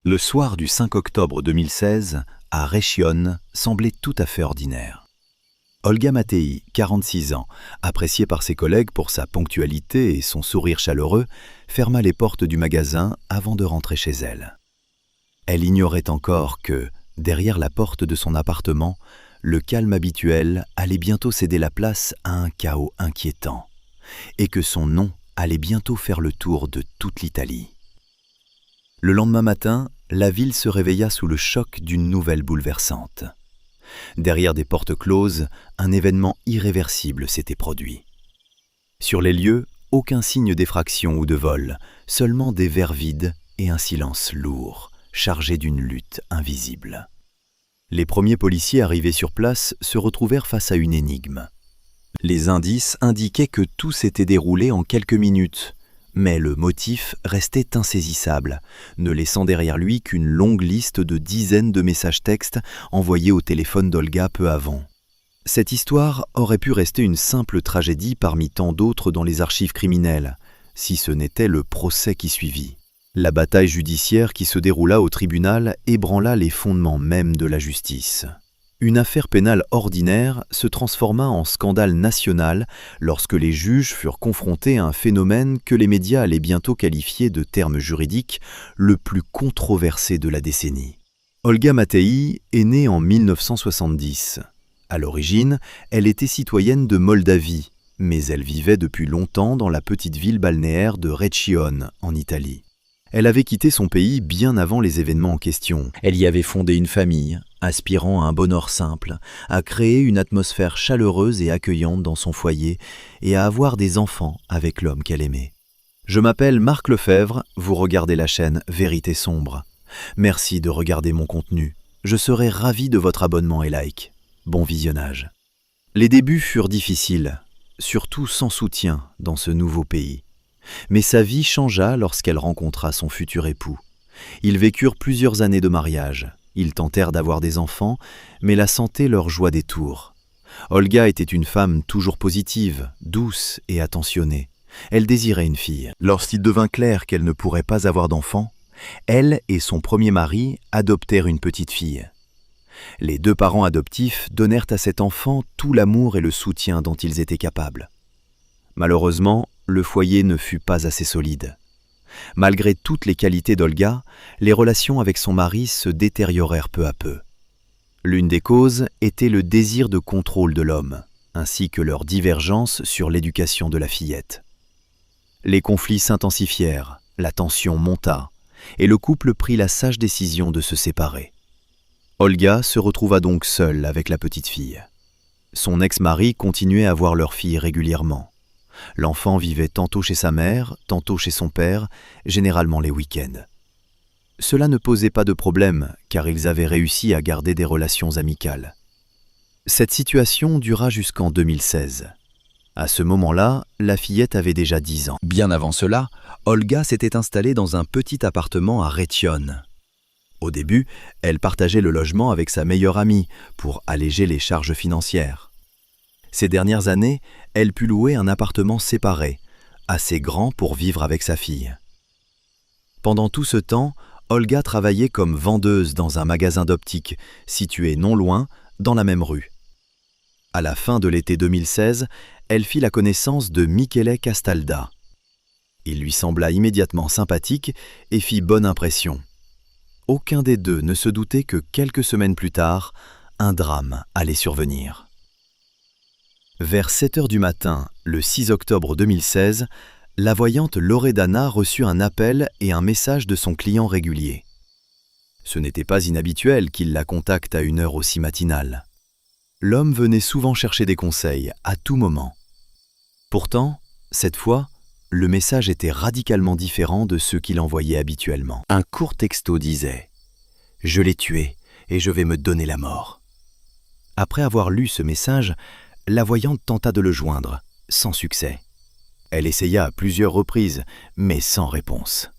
Le soir du 5 octobre 2016, à Rechionne, semblait tout à fait ordinaire. Olga Matei, 46 ans, appréciée par ses collègues pour sa ponctualité et son sourire chaleureux, ferma les portes du magasin avant de rentrer chez elle. Elle ignorait encore que, derrière la porte de son appartement, le calme habituel allait bientôt céder la place à un chaos inquiétant, et que son nom allait bientôt faire le tour de toute l'Italie. Le lendemain matin, la ville se réveilla sous le choc d'une nouvelle bouleversante. Derrière des portes closes, un événement irréversible s'était produit. Sur les lieux, aucun signe d'effraction ou de vol, seulement des verres vides et un silence lourd, chargé d'une lutte invisible. Les premiers policiers arrivés sur place se retrouvèrent face à une énigme. Les indices indiquaient que tout s'était déroulé en quelques minutes, mais le motif restait insaisissable, ne laissant derrière lui qu'une longue liste de dizaines de messages textes envoyés au téléphone d'Olga peu avant. Cette histoire aurait pu rester une simple tragédie parmi tant d'autres dans les archives criminelles, si ce n'était le procès qui suivit. La bataille judiciaire qui se déroula au tribunal ébranla les fondements mêmes de la justice. Une affaire pénale ordinaire se transforma en scandale national lorsque les juges furent confrontés à un phénomène que les médias allaient bientôt qualifier de terme juridique le plus controversé de la décennie. Olga Matei est née en 1970. À l'origine, elle était citoyenne de Moldavie, mais elle vivait depuis longtemps dans la petite ville balnéaire de Rechionne, en Italie. Elle avait quitté son pays bien avant les événements en question. Elle y avait fondé une famille, aspirant à un bonheur simple, à créer une atmosphère chaleureuse et accueillante dans son foyer et à avoir des enfants avec l'homme qu'elle aimait. Je m'appelle Marc Lefebvre, vous regardez la chaîne Vérité Sombre. Merci de regarder mon contenu. Je serai ravi de votre abonnement et like. Bon visionnage. Les débuts furent difficiles, surtout sans soutien dans ce nouveau pays. Mais sa vie changea lorsqu'elle rencontra son futur époux. Ils vécurent plusieurs années de mariage. Ils tentèrent d'avoir des enfants, mais la santé leur joua des tours. Olga était une femme toujours positive, douce et attentionnée. Elle désirait une fille. Lorsqu'il devint clair qu'elle ne pourrait pas avoir d'enfant, elle et son premier mari adoptèrent une petite fille. Les deux parents adoptifs donnèrent à cet enfant tout l'amour et le soutien dont ils étaient capables. Malheureusement, le foyer ne fut pas assez solide. Malgré toutes les qualités d'Olga, les relations avec son mari se détériorèrent peu à peu. L'une des causes était le désir de contrôle de l'homme, ainsi que leur divergence sur l'éducation de la fillette. Les conflits s'intensifièrent, la tension monta, et le couple prit la sage décision de se séparer. Olga se retrouva donc seule avec la petite fille. Son ex-mari continuait à voir leur fille régulièrement. L'enfant vivait tantôt chez sa mère, tantôt chez son père, généralement les week-ends. Cela ne posait pas de problème, car ils avaient réussi à garder des relations amicales. Cette situation dura jusqu'en 2016. À ce moment-là, la fillette avait déjà 10 ans. Bien avant cela, Olga s'était installée dans un petit appartement à Rechionne. Au début, elle partageait le logement avec sa meilleure amie pour alléger les charges financières. Ces dernières années, elle put louer un appartement séparé, assez grand pour vivre avec sa fille. Pendant tout ce temps, Olga travaillait comme vendeuse dans un magasin d'optique, situé non loin, dans la même rue. À la fin de l'été 2016, elle fit la connaissance de Michele Castalda. Il lui sembla immédiatement sympathique et fit bonne impression. Aucun des deux ne se doutait que quelques semaines plus tard, un drame allait survenir. Vers 7 heures du matin, le 6 octobre 2016, la voyante Loredana reçut un appel et un message de son client régulier. Ce n'était pas inhabituel qu'il la contacte à une heure aussi matinale. L'homme venait souvent chercher des conseils, à tout moment. Pourtant, cette fois, le message était radicalement différent de ceux qu'il envoyait habituellement. Un court texto disait « Je l'ai tué et je vais me donner la mort ». Après avoir lu ce message, la voyante tenta de le joindre, sans succès. Elle essaya à plusieurs reprises, mais sans réponse.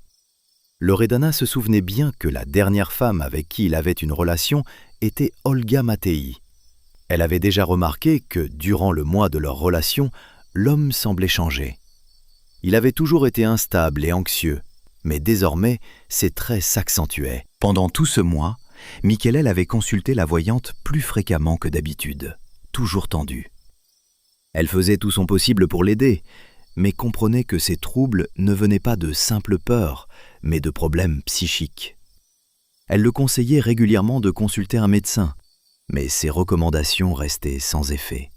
Loredana se souvenait bien que la dernière femme avec qui il avait une relation était Olga Matei. Elle avait déjà remarqué que, durant le mois de leur relation, l'homme semblait changer. Il avait toujours été instable et anxieux, mais désormais, ses traits s'accentuaient. Pendant tout ce mois, Michael avait consulté la voyante plus fréquemment que d'habitude, toujours tendue. Elle faisait tout son possible pour l'aider, mais comprenait que ses troubles ne venaient pas de simples peurs, mais de problèmes psychiques. Elle le conseillait régulièrement de consulter un médecin, mais ses recommandations restaient sans effet.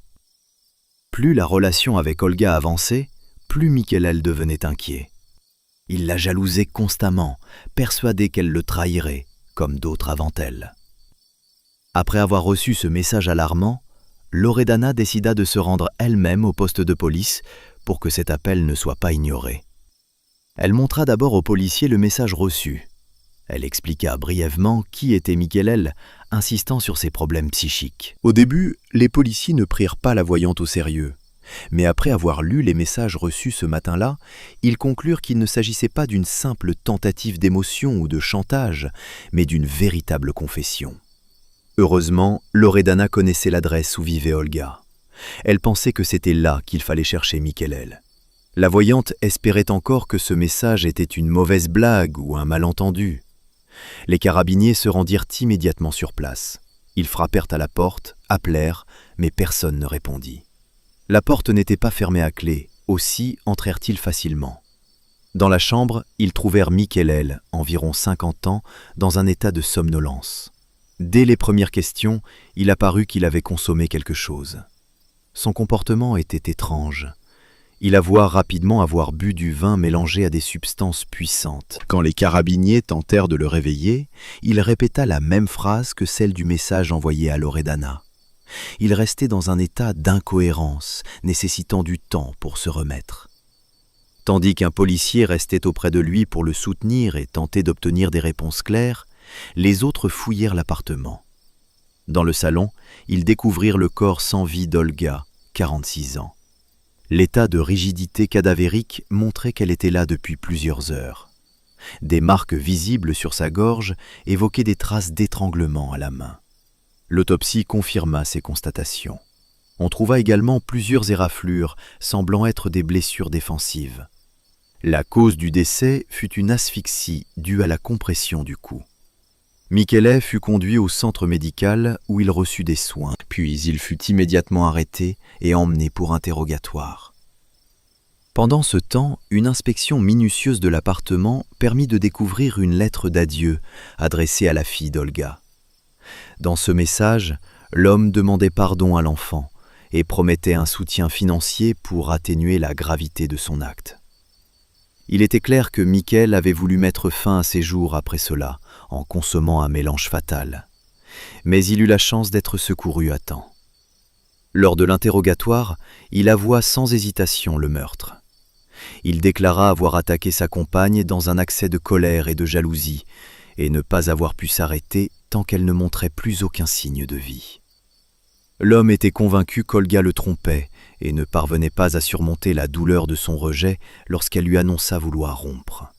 Plus la relation avec Olga avançait, plus Michael devenait inquiet. Il la jalousait constamment, persuadé qu'elle le trahirait, comme d'autres avant elle. Après avoir reçu ce message alarmant, Loredana décida de se rendre elle-même au poste de police pour que cet appel ne soit pas ignoré. Elle montra d'abord au policier le message reçu. Elle expliqua brièvement qui était Michael, insistant sur ses problèmes psychiques. Au début, les policiers ne prirent pas la voyante au sérieux. Mais après avoir lu les messages reçus ce matin-là, ils conclurent qu'il ne s'agissait pas d'une simple tentative d'émotion ou de chantage, mais d'une véritable confession. Heureusement, Loredana connaissait l'adresse où vivait Olga. Elle pensait que c'était là qu'il fallait chercher Michael. La voyante espérait encore que ce message était une mauvaise blague ou un malentendu. Les carabiniers se rendirent immédiatement sur place. Ils frappèrent à la porte, appelèrent, mais personne ne répondit. La porte n'était pas fermée à clé, aussi entrèrent-ils facilement. Dans la chambre, ils trouvèrent Michael, environ 50 ans, dans un état de somnolence. Dès les premières questions, il apparut qu'il avait consommé quelque chose. Son comportement était étrange. Il avoua rapidement avoir bu du vin mélangé à des substances puissantes. Quand les carabiniers tentèrent de le réveiller, il répéta la même phrase que celle du message envoyé à Loredana. Il restait dans un état d'incohérence, nécessitant du temps pour se remettre. Tandis qu'un policier restait auprès de lui pour le soutenir et tenter d'obtenir des réponses claires, les autres fouillèrent l'appartement. Dans le salon, ils découvrirent le corps sans vie d'Olga, 46 ans. L'état de rigidité cadavérique montrait qu'elle était là depuis plusieurs heures. Des marques visibles sur sa gorge évoquaient des traces d'étranglement à la main. L'autopsie confirma ces constatations. On trouva également plusieurs éraflures semblant être des blessures défensives. La cause du décès fut une asphyxie due à la compression du cou. Michael fut conduit au centre médical où il reçut des soins, puis il fut immédiatement arrêté et emmené pour interrogatoire. Pendant ce temps, une inspection minutieuse de l'appartement permit de découvrir une lettre d'adieu adressée à la fille d'Olga. Dans ce message, l'homme demandait pardon à l'enfant et promettait un soutien financier pour atténuer la gravité de son acte. Il était clair que Michael avait voulu mettre fin à ses jours après cela, en consommant un mélange fatal. Mais il eut la chance d'être secouru à temps. Lors de l'interrogatoire, il avoua sans hésitation le meurtre. Il déclara avoir attaqué sa compagne dans un accès de colère et de jalousie, et ne pas avoir pu s'arrêter tant qu'elle ne montrait plus aucun signe de vie. L'homme était convaincu qu'Olga le trompait et ne parvenait pas à surmonter la douleur de son rejet lorsqu'elle lui annonça vouloir rompre.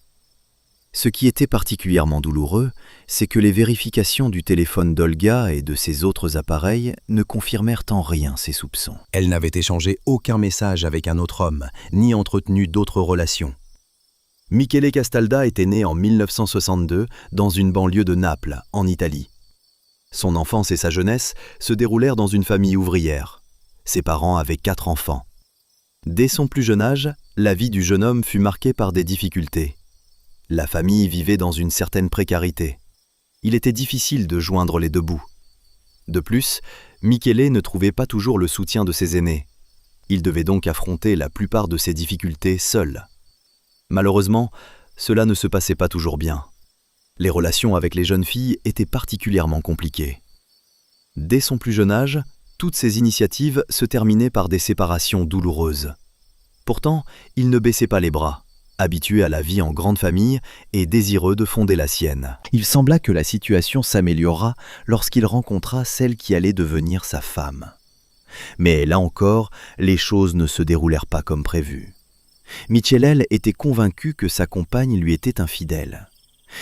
Ce qui était particulièrement douloureux, c'est que les vérifications du téléphone d'Olga et de ses autres appareils ne confirmèrent en rien ses soupçons. Elle n'avait échangé aucun message avec un autre homme, ni entretenu d'autres relations. Michele Castalda était né en 1962 dans une banlieue de Naples, en Italie. Son enfance et sa jeunesse se déroulèrent dans une famille ouvrière. Ses parents avaient 4 enfants. Dès son plus jeune âge, la vie du jeune homme fut marquée par des difficultés. La famille vivait dans une certaine précarité. Il était difficile de joindre les deux bouts. De plus, Michele ne trouvait pas toujours le soutien de ses aînés. Il devait donc affronter la plupart de ses difficultés seul. Malheureusement, cela ne se passait pas toujours bien. Les relations avec les jeunes filles étaient particulièrement compliquées. Dès son plus jeune âge, toutes ses initiatives se terminaient par des séparations douloureuses. Pourtant, il ne baissait pas les bras, habitué à la vie en grande famille et désireux de fonder la sienne. Il sembla que la situation s'améliora lorsqu'il rencontra celle qui allait devenir sa femme. Mais là encore, les choses ne se déroulèrent pas comme prévu. Michele était convaincu que sa compagne lui était infidèle.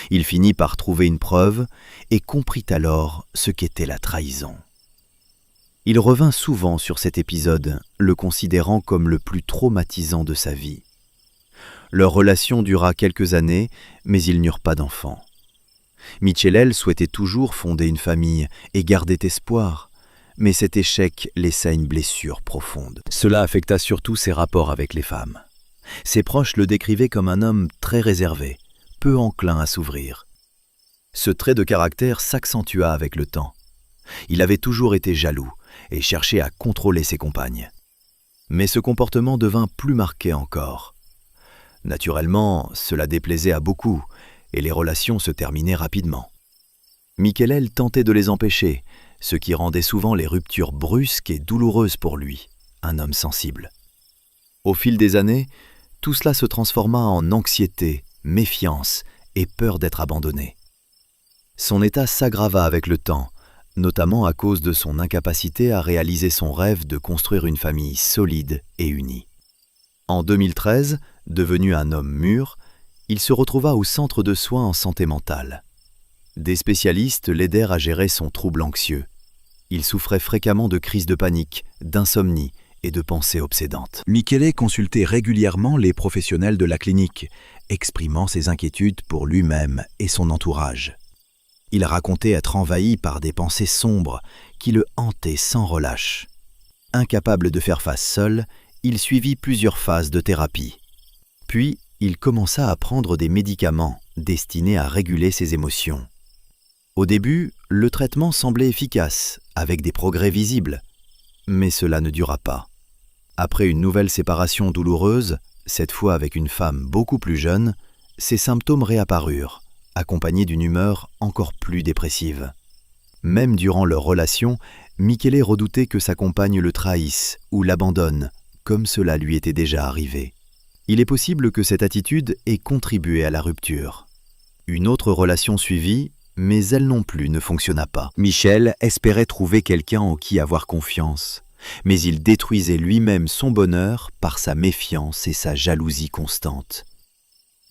Il finit par trouver une preuve et comprit alors ce qu'était la trahison. Il revint souvent sur cet épisode, le considérant comme le plus traumatisant de sa vie. Leur relation dura quelques années, mais ils n'eurent pas d'enfants. Michelel souhaitait toujours fonder une famille et gardait espoir, mais cet échec laissa une blessure profonde. Cela affecta surtout ses rapports avec les femmes. Ses proches le décrivaient comme un homme très réservé, peu enclin à s'ouvrir. Ce trait de caractère s'accentua avec le temps. Il avait toujours été jaloux et cherchait à contrôler ses compagnes. Mais ce comportement devint plus marqué encore. Naturellement, cela déplaisait à beaucoup et les relations se terminaient rapidement. Michelel tentait de les empêcher, ce qui rendait souvent les ruptures brusques et douloureuses pour lui, un homme sensible. Au fil des années, tout cela se transforma en anxiété, méfiance et peur d'être abandonné. Son état s'aggrava avec le temps, notamment à cause de son incapacité à réaliser son rêve de construire une famille solide et unie. En 2013, devenu un homme mûr, il se retrouva au centre de soins en santé mentale. Des spécialistes l'aidèrent à gérer son trouble anxieux. Il souffrait fréquemment de crises de panique, d'insomnie et de pensées obsédantes. Michele consultait régulièrement les professionnels de la clinique, exprimant ses inquiétudes pour lui-même et son entourage. Il racontait être envahi par des pensées sombres qui le hantaient sans relâche. Incapable de faire face seul, il suivit plusieurs phases de thérapie. Puis, il commença à prendre des médicaments destinés à réguler ses émotions. Au début, le traitement semblait efficace, avec des progrès visibles. Mais cela ne dura pas. Après une nouvelle séparation douloureuse, cette fois avec une femme beaucoup plus jeune, ses symptômes réapparurent, accompagnés d'une humeur encore plus dépressive. Même durant leur relation, Michele redoutait que sa compagne le trahisse ou l'abandonne, comme cela lui était déjà arrivé. Il est possible que cette attitude ait contribué à la rupture. Une autre relation suivit, mais elle non plus ne fonctionna pas. Michel espérait trouver quelqu'un en qui avoir confiance, mais il détruisait lui-même son bonheur par sa méfiance et sa jalousie constante.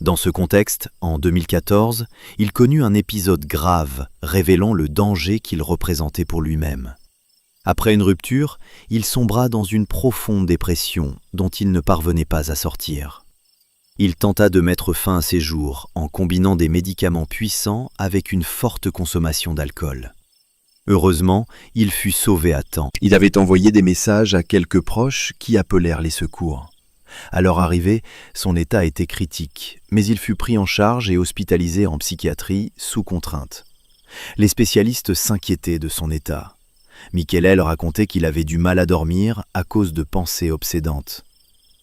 Dans ce contexte, en 2014, il connut un épisode grave révélant le danger qu'il représentait pour lui-même. Après une rupture, il sombra dans une profonde dépression dont il ne parvenait pas à sortir. Il tenta de mettre fin à ses jours en combinant des médicaments puissants avec une forte consommation d'alcool. Heureusement, il fut sauvé à temps. Il avait envoyé des messages à quelques proches qui appelèrent les secours. À leur arrivée, son état était critique, mais il fut pris en charge et hospitalisé en psychiatrie sous contrainte. Les spécialistes s'inquiétaient de son état. Michele racontait qu'il avait du mal à dormir à cause de pensées obsédantes.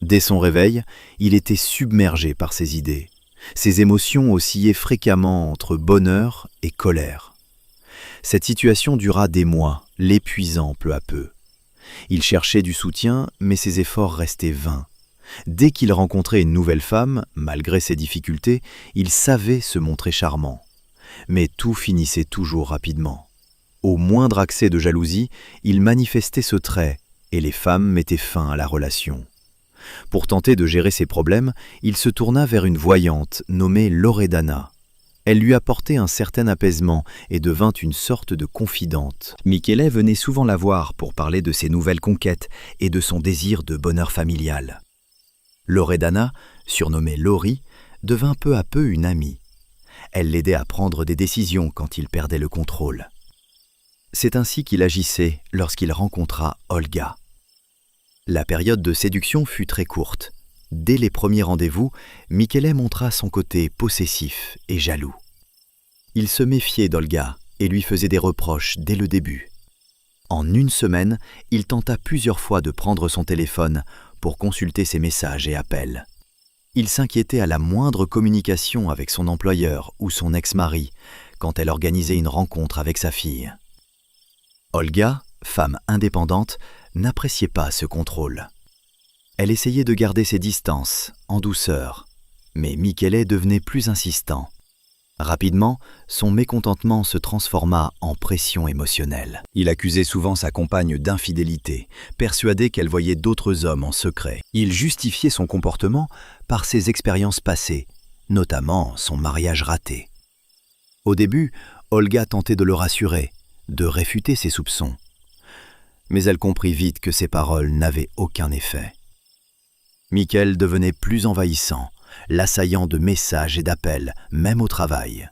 Dès son réveil, il était submergé par ses idées. Ses émotions oscillaient fréquemment entre bonheur et colère. Cette situation dura des mois, l'épuisant peu à peu. Il cherchait du soutien, mais ses efforts restaient vains. Dès qu'il rencontrait une nouvelle femme, malgré ses difficultés, il savait se montrer charmant. Mais tout finissait toujours rapidement. Au moindre accès de jalousie, il manifestait ce trait, et les femmes mettaient fin à la relation. Pour tenter de gérer ses problèmes, il se tourna vers une voyante nommée Loredana. Elle lui apportait un certain apaisement et devint une sorte de confidente. Michele venait souvent la voir pour parler de ses nouvelles conquêtes et de son désir de bonheur familial. Loredana, surnommée Lori, devint peu à peu une amie. Elle l'aidait à prendre des décisions quand il perdait le contrôle. C'est ainsi qu'il agissait lorsqu'il rencontra Olga. La période de séduction fut très courte. Dès les premiers rendez-vous, Michele montra son côté possessif et jaloux. Il se méfiait d'Olga et lui faisait des reproches dès le début. En une semaine, il tenta plusieurs fois de prendre son téléphone pour consulter ses messages et appels. Il s'inquiétait à la moindre communication avec son employeur ou son ex-mari quand elle organisait une rencontre avec sa fille. Olga, femme indépendante, n'appréciait pas ce contrôle. Elle essayait de garder ses distances, en douceur, mais Michele devenait plus insistant. Rapidement, son mécontentement se transforma en pression émotionnelle. Il accusait souvent sa compagne d'infidélité, persuadé qu'elle voyait d'autres hommes en secret. Il justifiait son comportement par ses expériences passées, notamment son mariage raté. Au début, Olga tentait de le rassurer, de réfuter ses soupçons. Mais elle comprit vite que ses paroles n'avaient aucun effet. Michel devenait plus envahissant, l'assaillant de messages et d'appels, même au travail.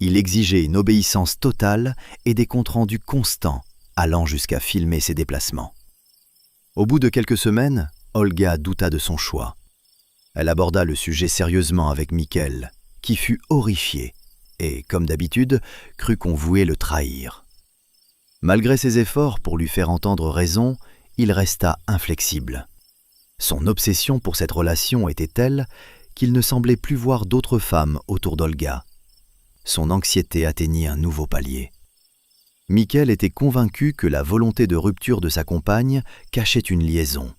Il exigeait une obéissance totale et des comptes rendus constants, allant jusqu'à filmer ses déplacements. Au bout de quelques semaines, Olga douta de son choix. Elle aborda le sujet sérieusement avec Mikkel, qui fut horrifié et, comme d'habitude, crut qu'on voulait le trahir. Malgré ses efforts pour lui faire entendre raison, il resta inflexible. Son obsession pour cette relation était telle qu'il ne semblait plus voir d'autres femmes autour d'Olga. Son anxiété atteignit un nouveau palier. Mikkel était convaincu que la volonté de rupture de sa compagne cachait une liaison.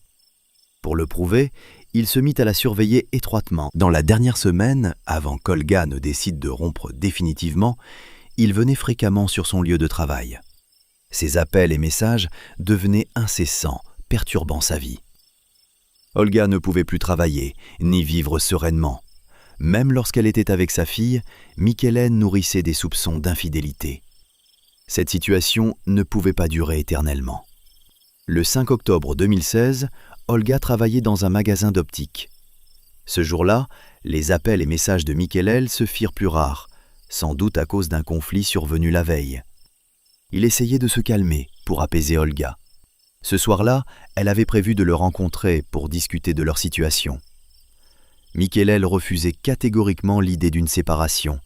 Pour le prouver, il se mit à la surveiller étroitement. Dans la dernière semaine, avant qu'Olga ne décide de rompre définitivement, il venait fréquemment sur son lieu de travail. Ses appels et messages devenaient incessants, perturbant sa vie. Olga ne pouvait plus travailler, ni vivre sereinement. Même lorsqu'elle était avec sa fille, Mikkelen nourrissait des soupçons d'infidélité. Cette situation ne pouvait pas durer éternellement. Le 5 octobre 2016, Olga travaillait dans un magasin d'optique. Ce jour-là, les appels et messages de Mikkelen se firent plus rares, sans doute à cause d'un conflit survenu la veille. Il essayait de se calmer pour apaiser Olga. Ce soir-là, elle avait prévu de le rencontrer pour discuter de leur situation. Mikkelen refusait catégoriquement l'idée d'une séparation,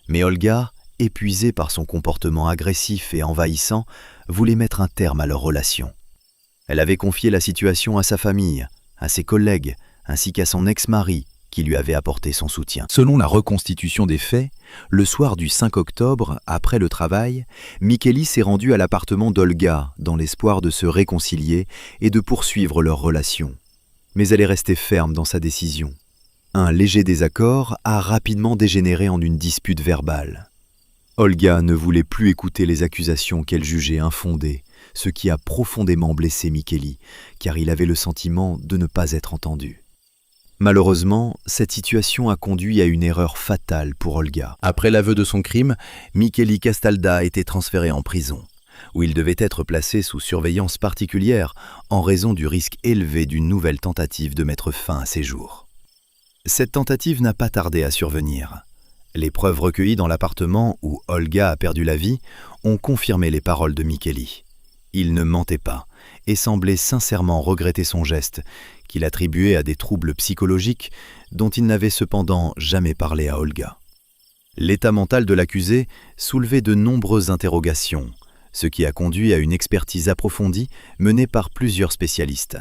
mais Olga, épuisée par son comportement agressif et envahissant, voulait mettre un terme à leur relation. Elle avait confié la situation à sa famille, à ses collègues, ainsi qu'à son ex-mari, qui lui avait apporté son soutien. Selon la reconstitution des faits, le soir du 5 octobre, après le travail, Mikkeli s'est rendu à l'appartement d'Olga dans l'espoir de se réconcilier et de poursuivre leur relation. Mais elle est restée ferme dans sa décision. Un léger désaccord a rapidement dégénéré en une dispute verbale. Olga ne voulait plus écouter les accusations qu'elle jugeait infondées, ce qui a profondément blessé Mikkeli, car il avait le sentiment de ne pas être entendu. Malheureusement, cette situation a conduit à une erreur fatale pour Olga. Après l'aveu de son crime, Mikkeli Castalda a été transféré en prison, où il devait être placé sous surveillance particulière en raison du risque élevé d'une nouvelle tentative de mettre fin à ses jours. Cette tentative n'a pas tardé à survenir. Les preuves recueillies dans l'appartement où Olga a perdu la vie ont confirmé les paroles de Mikkeli. Il ne mentait pas et semblait sincèrement regretter son geste, qu'il attribuait à des troubles psychologiques dont il n'avait cependant jamais parlé à Olga. L'état mental de l'accusé soulevait de nombreuses interrogations, ce qui a conduit à une expertise approfondie menée par plusieurs spécialistes.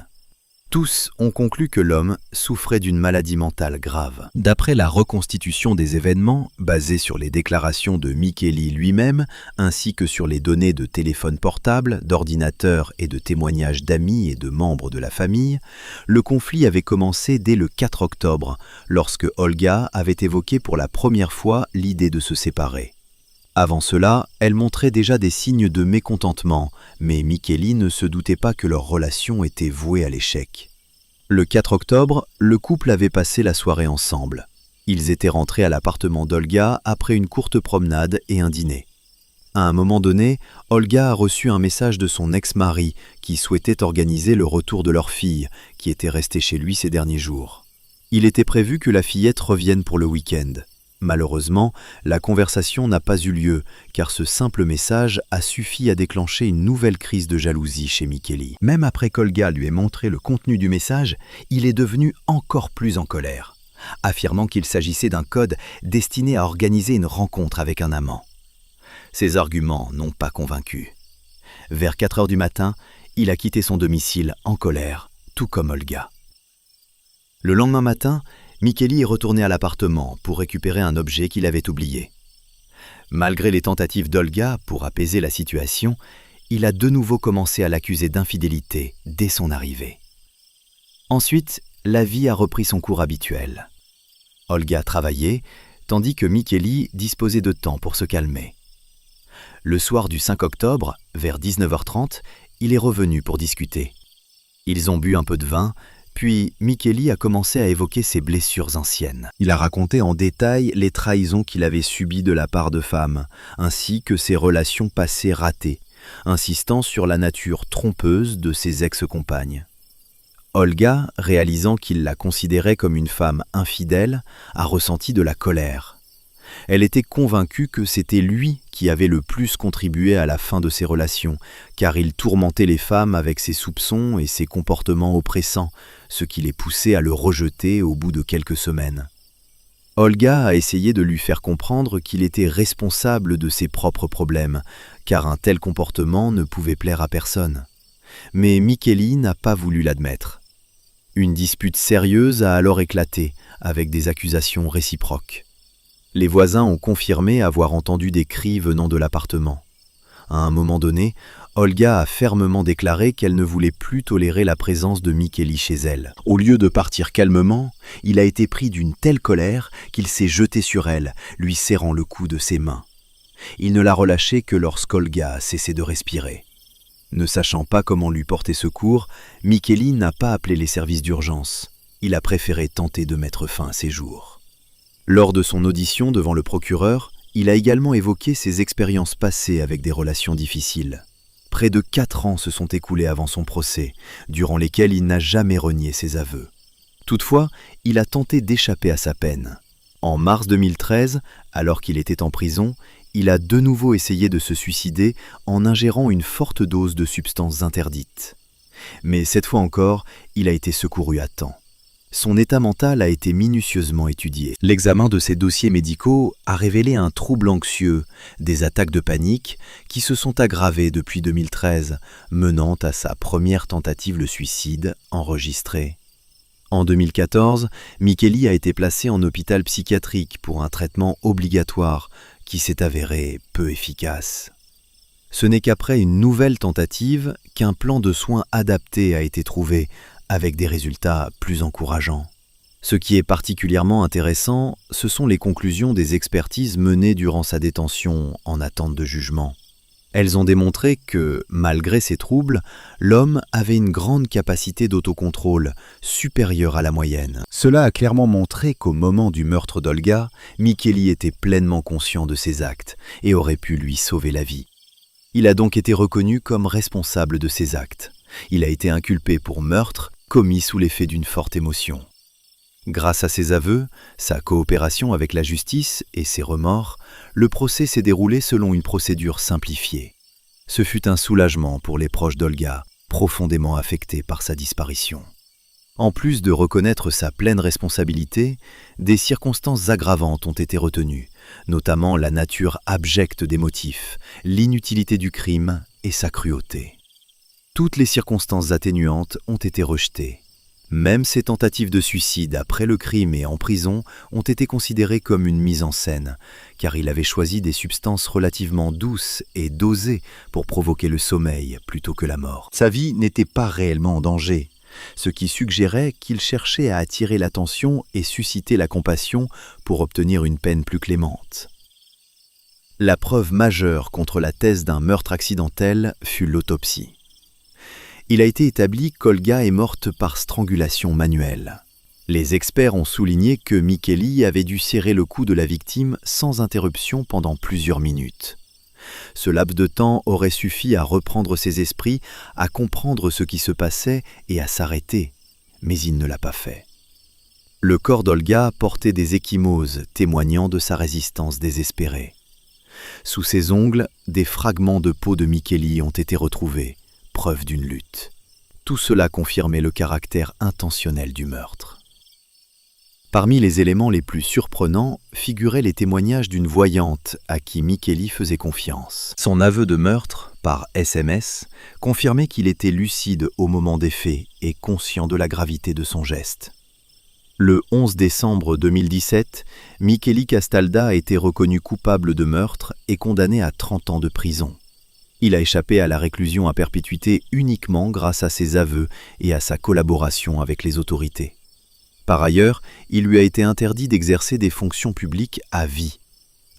Tous ont conclu que l'homme souffrait d'une maladie mentale grave. D'après la reconstitution des événements, basée sur les déclarations de Mikkeli lui-même, ainsi que sur les données de téléphones portables, d'ordinateurs et de témoignages d'amis et de membres de la famille, le conflit avait commencé dès le 4 octobre, lorsque Olga avait évoqué pour la première fois l'idée de se séparer. Avant cela, elle montrait déjà des signes de mécontentement, mais Mikkeli ne se doutait pas que leur relation était vouée à l'échec. Le 4 octobre, le couple avait passé la soirée ensemble. Ils étaient rentrés à l'appartement d'Olga après une courte promenade et un dîner. À un moment donné, Olga a reçu un message de son ex-mari qui souhaitait organiser le retour de leur fille, qui était restée chez lui ces derniers jours. Il était prévu que la fillette revienne pour le week-end. Malheureusement, la conversation n'a pas eu lieu, car ce simple message a suffi à déclencher une nouvelle crise de jalousie chez Mikkeli. Même après qu'Olga lui ait montré le contenu du message, il est devenu encore plus en colère, affirmant qu'il s'agissait d'un code destiné à organiser une rencontre avec un amant. Ses arguments n'ont pas convaincu. Vers 4 heures du matin, il a quitté son domicile en colère, tout comme Olga. Le lendemain matin, Mikkeli est retourné à l'appartement pour récupérer un objet qu'il avait oublié. Malgré les tentatives d'Olga pour apaiser la situation, il a de nouveau commencé à l'accuser d'infidélité dès son arrivée. Ensuite, la vie a repris son cours habituel. Olga travaillait, tandis que Mikkeli disposait de temps pour se calmer. Le soir du 5 octobre, vers 19h30, il est revenu pour discuter. Ils ont bu un peu de vin, puis Mikkeli a commencé à évoquer ses blessures anciennes. Il a raconté en détail les trahisons qu'il avait subies de la part de femmes, ainsi que ses relations passées ratées, insistant sur la nature trompeuse de ses ex-compagnes. Olga, réalisant qu'il la considérait comme une femme infidèle, a ressenti de la colère. Elle était convaincue que c'était lui qui avait le plus contribué à la fin de ces relations, car il tourmentait les femmes avec ses soupçons et ses comportements oppressants, ce qui les poussait à le rejeter au bout de quelques semaines. Olga a essayé de lui faire comprendre qu'il était responsable de ses propres problèmes, car un tel comportement ne pouvait plaire à personne. Mais Micheli n'a pas voulu l'admettre. Une dispute sérieuse a alors éclaté, avec des accusations réciproques. Les voisins ont confirmé avoir entendu des cris venant de l'appartement. À un moment donné, Olga a fermement déclaré qu'elle ne voulait plus tolérer la présence de Micheli chez elle. Au lieu de partir calmement, il a été pris d'une telle colère qu'il s'est jeté sur elle, lui serrant le cou de ses mains. Il ne l'a relâché que lorsqu'Olga a cessé de respirer. Ne sachant pas comment lui porter secours, Micheli n'a pas appelé les services d'urgence. Il a préféré tenter de mettre fin à ses jours. Lors de son audition devant le procureur, il a également évoqué ses expériences passées avec des relations difficiles. Près de 4 ans se sont écoulés avant son procès, durant lesquels il n'a jamais renié ses aveux. Toutefois, il a tenté d'échapper à sa peine. En mars 2013, alors qu'il était en prison, il a de nouveau essayé de se suicider en ingérant une forte dose de substances interdites. Mais cette fois encore, il a été secouru à temps. Son état mental a été minutieusement étudié. L'examen de ses dossiers médicaux a révélé un trouble anxieux, des attaques de panique qui se sont aggravées depuis 2013, menant à sa première tentative de suicide enregistrée. En 2014, Micheli a été placé en hôpital psychiatrique pour un traitement obligatoire qui s'est avéré peu efficace. Ce n'est qu'après une nouvelle tentative qu'un plan de soins adapté a été trouvé, avec des résultats plus encourageants. Ce qui est particulièrement intéressant, ce sont les conclusions des expertises menées durant sa détention en attente de jugement. Elles ont démontré que, malgré ses troubles, l'homme avait une grande capacité d'autocontrôle, supérieure à la moyenne. Cela a clairement montré qu'au moment du meurtre d'Olga, Micheli était pleinement conscient de ses actes et aurait pu lui sauver la vie. Il a donc été reconnu comme responsable de ses actes. Il a été inculpé pour meurtre, commis sous l'effet d'une forte émotion. Grâce à ses aveux, sa coopération avec la justice et ses remords, le procès s'est déroulé selon une procédure simplifiée. Ce fut un soulagement pour les proches d'Olga, profondément affectés par sa disparition. En plus de reconnaître sa pleine responsabilité, des circonstances aggravantes ont été retenues, notamment la nature abjecte des motifs, l'inutilité du crime et sa cruauté. Toutes les circonstances atténuantes ont été rejetées. Même ses tentatives de suicide après le crime et en prison ont été considérées comme une mise en scène, car il avait choisi des substances relativement douces et dosées pour provoquer le sommeil plutôt que la mort. Sa vie n'était pas réellement en danger, ce qui suggérait qu'il cherchait à attirer l'attention et susciter la compassion pour obtenir une peine plus clémente. La preuve majeure contre la thèse d'un meurtre accidentel fut l'autopsie. Il a été établi qu'Olga est morte par strangulation manuelle. Les experts ont souligné que Micheli avait dû serrer le cou de la victime sans interruption pendant plusieurs minutes. Ce laps de temps aurait suffi à reprendre ses esprits, à comprendre ce qui se passait et à s'arrêter, mais il ne l'a pas fait. Le corps d'Olga portait des ecchymoses témoignant de sa résistance désespérée. Sous ses ongles, des fragments de peau de Micheli ont été retrouvés, preuve d'une lutte. Tout cela confirmait le caractère intentionnel du meurtre. Parmi les éléments les plus surprenants figuraient les témoignages d'une voyante à qui Micheli faisait confiance. Son aveu de meurtre, par SMS, confirmait qu'il était lucide au moment des faits et conscient de la gravité de son geste. Le 11 décembre 2017, Micheli Castalda a été reconnu coupable de meurtre et condamné à 30 ans de prison. Il a échappé à la réclusion à perpétuité uniquement grâce à ses aveux et à sa collaboration avec les autorités. Par ailleurs, il lui a été interdit d'exercer des fonctions publiques à vie.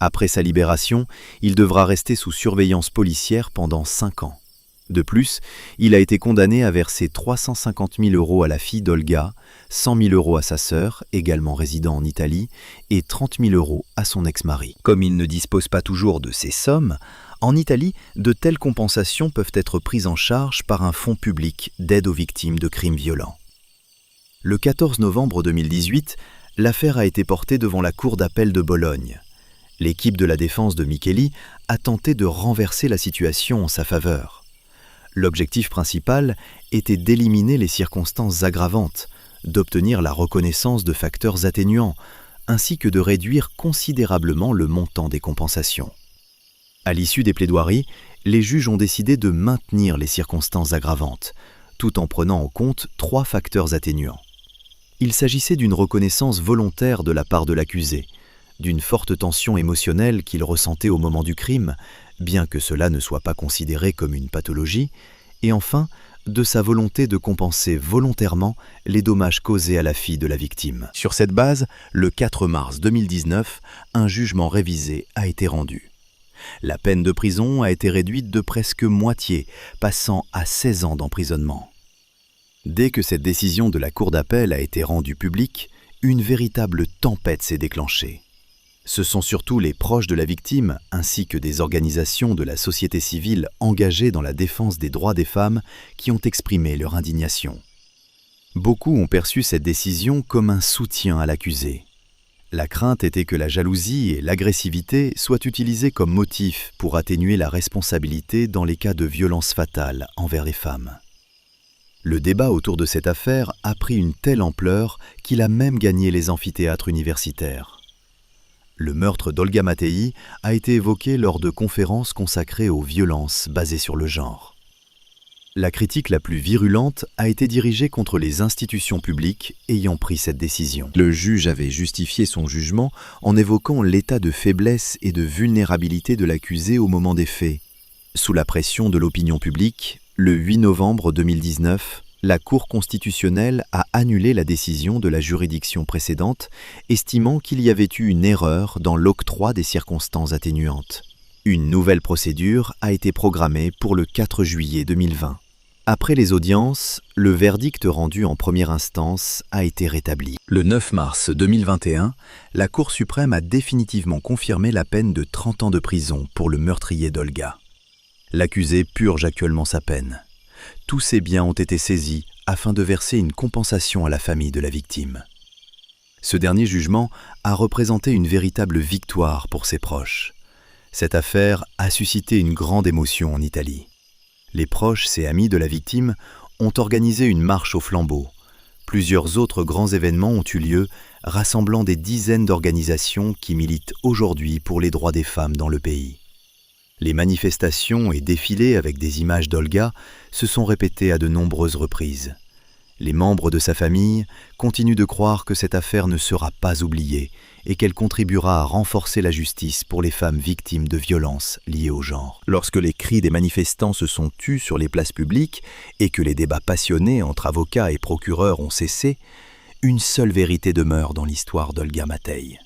Après sa libération, il devra rester sous surveillance policière pendant 5 ans. De plus, il a été condamné à verser 350 000 € à la fille d'Olga, 100 000 € à sa sœur, également résidant en Italie, et 30 000 € à son ex-mari. Comme il ne dispose pas toujours de ces sommes, en Italie, de telles compensations peuvent être prises en charge par un fonds public d'aide aux victimes de crimes violents. Le 14 novembre 2018, l'affaire a été portée devant la Cour d'appel de Bologne. L'équipe de la défense de Micheli a tenté de renverser la situation en sa faveur. L'objectif principal était d'éliminer les circonstances aggravantes, d'obtenir la reconnaissance de facteurs atténuants, ainsi que de réduire considérablement le montant des compensations. À l'issue des plaidoiries, les juges ont décidé de maintenir les circonstances aggravantes, tout en prenant en compte 3 facteurs atténuants. Il s'agissait d'une reconnaissance volontaire de la part de l'accusé, d'une forte tension émotionnelle qu'il ressentait au moment du crime, bien que cela ne soit pas considéré comme une pathologie, et enfin, de sa volonté de compenser volontairement les dommages causés à la fille de la victime. Sur cette base, le 4 mars 2019, un jugement révisé a été rendu. La peine de prison a été réduite de presque moitié, passant à 16 ans d'emprisonnement. Dès que cette décision de la Cour d'appel a été rendue publique, une véritable tempête s'est déclenchée. Ce sont surtout les proches de la victime, ainsi que des organisations de la société civile engagées dans la défense des droits des femmes, qui ont exprimé leur indignation. Beaucoup ont perçu cette décision comme un soutien à l'accusé. La crainte était que la jalousie et l'agressivité soient utilisées comme motif pour atténuer la responsabilité dans les cas de violence fatale envers les femmes. Le débat autour de cette affaire a pris une telle ampleur qu'il a même gagné les amphithéâtres universitaires. Le meurtre d'Olga Matei a été évoqué lors de conférences consacrées aux violences basées sur le genre. La critique la plus virulente a été dirigée contre les institutions publiques ayant pris cette décision. Le juge avait justifié son jugement en évoquant l'état de faiblesse et de vulnérabilité de l'accusé au moment des faits. Sous la pression de l'opinion publique, le 8 novembre 2019, la Cour constitutionnelle a annulé la décision de la juridiction précédente, estimant qu'il y avait eu une erreur dans l'octroi des circonstances atténuantes. Une nouvelle procédure a été programmée pour le 4 juillet 2020. Après les audiences, le verdict rendu en première instance a été rétabli. Le 9 mars 2021, la Cour suprême a définitivement confirmé la peine de 30 ans de prison pour le meurtrier d'Olga. L'accusé purge actuellement sa peine. Tous ses biens ont été saisis afin de verser une compensation à la famille de la victime. Ce dernier jugement a représenté une véritable victoire pour ses proches. Cette affaire a suscité une grande émotion en Italie. Les proches et amis de la victime ont organisé une marche au flambeau. Plusieurs autres grands événements ont eu lieu, rassemblant des dizaines d'organisations qui militent aujourd'hui pour les droits des femmes dans le pays. Les manifestations et défilés avec des images d'Olga se sont répétés à de nombreuses reprises. Les membres de sa famille continuent de croire que cette affaire ne sera pas oubliée et qu'elle contribuera à renforcer la justice pour les femmes victimes de violences liées au genre. Lorsque les cris des manifestants se sont tus sur les places publiques et que les débats passionnés entre avocats et procureurs ont cessé, une seule vérité demeure dans l'histoire d'Olga Matei.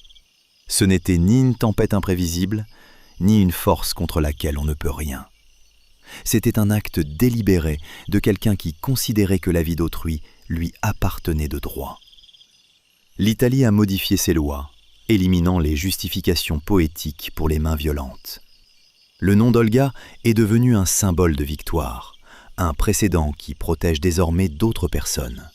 Ce n'était ni une tempête imprévisible, ni une force contre laquelle on ne peut rien. C'était un acte délibéré de quelqu'un qui considérait que la vie d'autrui lui appartenait de droit. L'Italie a modifié ses lois, éliminant les justifications poétiques pour les mains violentes. Le nom d'Olga est devenu un symbole de victoire, un précédent qui protège désormais d'autres personnes.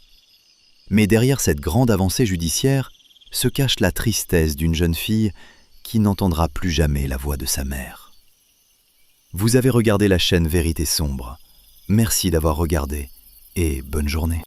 Mais derrière cette grande avancée judiciaire se cache la tristesse d'une jeune fille qui n'entendra plus jamais la voix de sa mère. Vous avez regardé la chaîne Vérité Sombre. Merci d'avoir regardé et bonne journée.